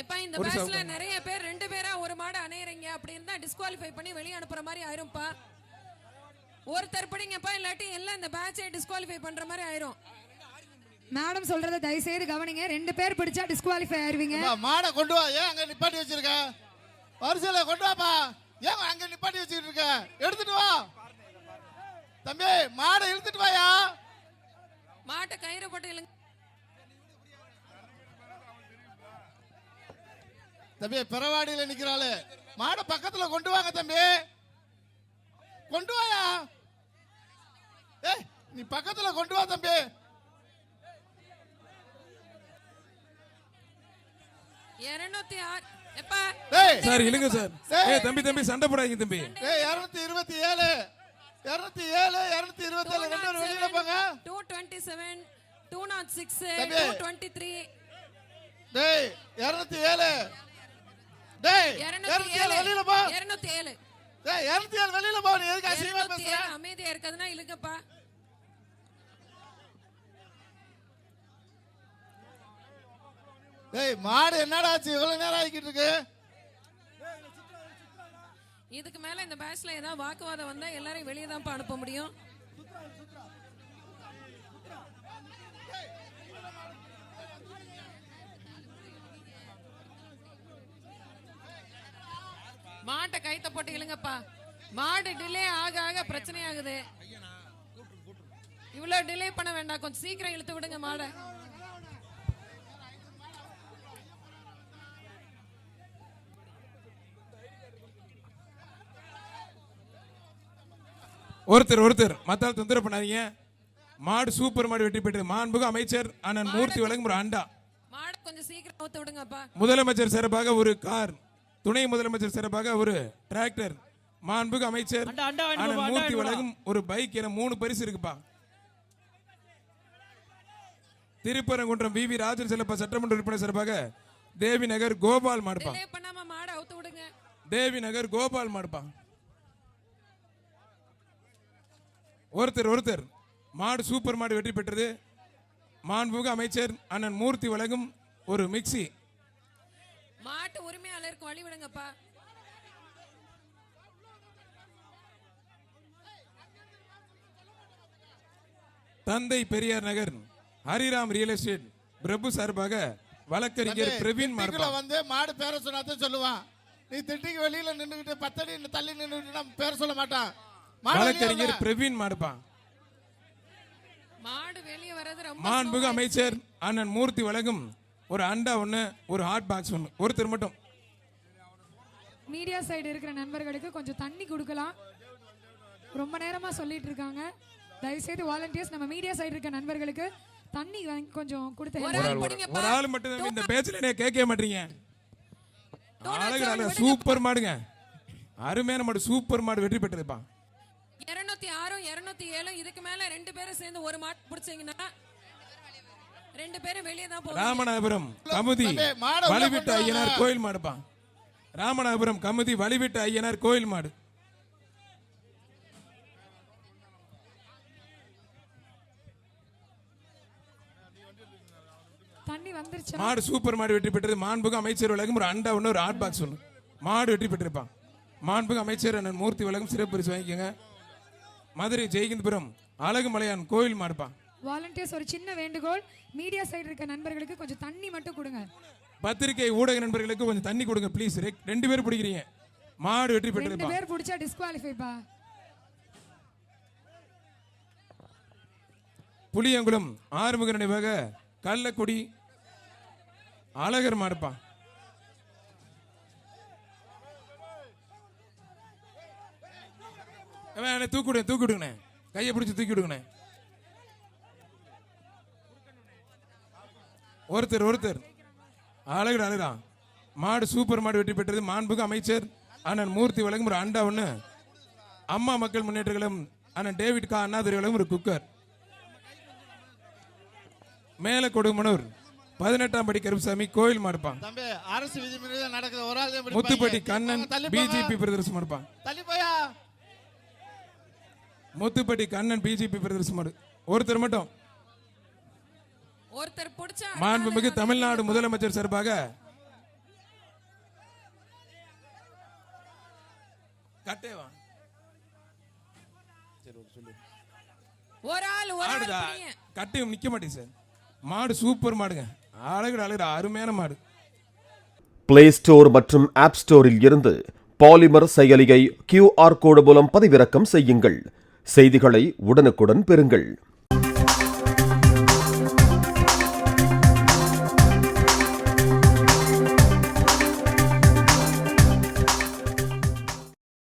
இப்ப இந்த பேட்ச்ல நிறைய பேர் ரெண்டு பேரா ஒரு மாடு அணையறீங்க அப்படி இருந்தா டிஸ்குவாலிஃபை பண்ணி வெளிய அனுப்புற மாதிரி ஆயிரும்ப்பா. ஒருத்தர் பிடிங்கப்பா, இல்லாட்டி எல்லாம் இந்த பேட்சை டிஸ்குவாலிஃபை பண்ற மாதிரி ஆயிரும். மேடம் சொல்றத தயவு செய்து கவனிங்க. ரெண்டு பேர் பிடிச்சா டிஸ்குவாலிஃபை ஆயிருவீங்க. மாடை கொண்டு வா. ஏன் அங்க நிப்பாட்டி வச்சிருக்க? வரிசையில கொண்டு வாப்பா. ஏன் அங்க நிப்பாட்டி வச்சிட்டு இருக்க? எடுத்துட்டு வா தம்பி, மாடை இழுத்துட்டு வாயா. மாட்டை கயிறு போட்டு இழுங்க தம்பி. பிறவாடியில நிக்கிறாளு, மாடை பக்கத்துல கொண்டு வாங்க தம்பி. கொண்டு வாயா. ஏய், நீ பக்கத்துல கொண்டு வா தம்பி. சார் இழுங்க சார். ஏய் தம்பி தம்பி சண்டை போடாதீங்க தம்பி. ஏய் 227 227 ரெண்டு பேரும் வெளியில போங்க. 227 206 223 டேய் 207 டேய் 207 வெளியில போ. 207 டேய் 207 வெளியில போ. நீ எதுக்கு அசிங்கமா பேசுற? அமைதியா இருக்கதுனா இழுங்கப்பா. டேய் மாடு என்னடா ஆச்சு? இவ்வளவு நேரம் ஆகிட்டு இருக்கு. இதுக்கு மேல இந்த பேட்ச்ல ஏதாவது வாக்குவாதம் வந்தா எல்லாரையும் வெளியே தான் அனுப்ப முடியும். மாட்டை கைத்த போட்டு இழுங்கப்பா. மாடு டிலே ஆக ஆக பிரச்சனை ஆகுது. இவ்வளவு டிலே பண்ண வேண்டாம், கொஞ்சம் சீக்கிரம் இழுத்து விடுங்க மாடை. ஒருத்தர் மத்தால் தொந்தரவு பண்ணாதீங்க. மாடு சூப்பர் மாடு வெற்றி பெற்றது. மாண்புமிகு அமைச்சர் அண்ணன் மூர்த்தி வழங்கும் ஒரு அண்டா. மாடு கொஞ்சம் சீக்கிரம் ஊத்து விடுங்கப்பா. முதலமைச்சர் சிறப்பாக ஒரு கார், துணை முதலமைச்சர் சிறப்பாக ஒரு டிராக்டர், மாண்புமிகு அமைச்சர் அண்ணன் மூர்த்தி வழங்கும் ஒரு பைக் என 3 பரிசு இருக்குப்பா. திருப்பரங்குன்றம் வி ராஜன் செல்லப்பா சட்டமன்ற உறுப்பினர் சிறப்பாக தேவி நகர் கோபால் மாடுப்பா. தேவி நகர் கோபால் மாடுப்பா. ஒருத்தர் மாடு சூப்பர் மாடு வெற்றி பெற்றது. மாண்புமிகு அமைச்சர் அண்ணன் மூர்த்தி வழங்கும் ஒரு மிக்சி. மாட்டு உரிமையாளருக்கு வழி விடுங்கப்பா. தந்தை பெரியார் நகர் ஹரிராம் ரியல் எஸ்டேட் பிரபு சார்பாக வழக்கறிஞர் பிரவீன் மார்பா. வந்து மாடு பேர சொன்னாதான் சொல்லுவான். நீ திட்டிக்கு வெளியில நின்னுகிட்டு 10 அடி தள்ளி நின்னுட்டு நம்ம பேர சொல்ல மாட்டான். வழக்கறிஞர் பிரவீன் மார்பா. மாடு வெளியே வரது ரொம்ப. மாண்புமிகு அமைச்சர் அண்ணன் மூர்த்தி வழங்கும் ஒரு அண்டா ஒண்ணு, ஒரு ஹாட் பாக்ஸ் ஒண்ணு. ஒருத்தர் மட்டும். மீடியா சைடு இருக்கிற நண்பர்களுக்கு கொஞ்சம் தண்ணி கொடுக்கலாம். ரொம்ப நேரமா சொல்லிட்டு இருக்காங்க. தயவுசெய்து வாலண்டியர்ஸ் நம்ம மீடியா சைடு இருக்க நண்பர்களுக்கு தண்ணி கொஞ்சம் கொடுத்து. ஒரு ஆள் மட்டும் இந்த பேச்சுல கேட்க மாட்டீங்க. அழகு சூப்பர் மாடுங்க, அருமையான மாடு, சூப்பர் மாடு வெற்றி பெற்றதுப்பா. 206 207 இதுக்கு மேல ரெண்டு பேரும் சேர்ந்து ஒரு மாட்டு பிடிச்சீங்கன்னா ரெண்டு பேரும் வெளியே தான் போவாங்க. ராமநாதபுரம் கமுதி வழிவிட்ட ஐயனார் கோயில் மாடுப்பா. ராமநாதபுரம் கமுதி வழிவிட்ட ஐயனார் கோயில் மாடு. தண்ணி வந்துருச்சு. மாடு சூப்பர் மாடு வெற்றி பெற்றது. மாண்புமிகு அமைச்சர் வழங்கும் ஒரு அண்டா ஒன்று, ஒரு ஹாட் பாக்ஸ் ஒன்று. மாடு வெற்றி பெற்றிருப்பான். மாண்புமிகு அமைச்சர் அண்ணன் மூர்த்தி வழங்கும் சிறப்பு பரிசு வாங்கிக்கோங்க. மதுரை ஜெயகிந்தபுரம் அழகுமலையான் கோயில் மாடுப்பா. வாலண்டியர்ஸ் ஒரு சின்ன வேண்டுகோள், மீடியா சைடு இருக்க நண்பர்களுக்கு கொஞ்சம் தண்ணி மட்டும் கொடுங்க. பத்திரிகை ஊடக நண்பர்களுக்கு கொஞ்சம் தண்ணி கொடுங்க ப்ளீஸ். 2 பேர் பிடிக்கிறீங்க. மாடு வெற்றி பெற்றிருப்பா. 2 பேர் பிடிச்சா டிஸ்குவாலிஃபைப்பா. புளியங்குளம் ஆறுமுக நினைவாக கள்ளக்குடி அழகர் மாடுப்பா. தூக்கிடுங்கண்ணே, கையை பிடிச்சி தூக்கிடுங்கண்ணே. ஒருத்தர் அழகுடா. மாடு சூப்பர் மாடு வெற்றி பெற்றது. மாண்புமிகு அமைச்சர் அண்ணன் மூர்த்தி வழங்கும் ஒரு அண்டா ஒண்ணு, அம்மா மக்கள் முன்னேற்ற கழகம் அண்ணன் டேவிட் கா அண்ணாதுரை வழங்கும் ஒரு குக்கர். மேல கொடுமனூர் 18ஆம் படி கருப்புசாமி கோயில் மாடுப்பான். அரசு விதிமுறை நடக்குது. ஒரு ஆள் முத்துப்பட்டி கண்ணன் பிஜேபி பிரதர்ஸ் மாடுப்பான். முத்துப்பட்டி கண்ணன் பிஜேபி பிரதர்ஸ் மாடு. ஒருத்தர் மட்டும். ஒருத்தர் பிடிச்சா மாண்புமிகு தமிழ்நாடு முதலமைச்சர் சார்பாக கட்டேவா ஒரு ஆள் மாடுடா பிடிங்க. கட்டையும் நிக்க மாட்டேங்க சார். மாடு சூப்பர் மாடுங்க. அழகுடா அருமையான மாடு. பிளே ஸ்டோர் மற்றும் ஆப் ஸ்டோரில் இருந்து பாலிமர் செயலியை QR கோடு மூலம் பதிவிறக்கம் செய்யுங்கள். செய்திகளை உடனுக்குடன் பெறுங்கள்.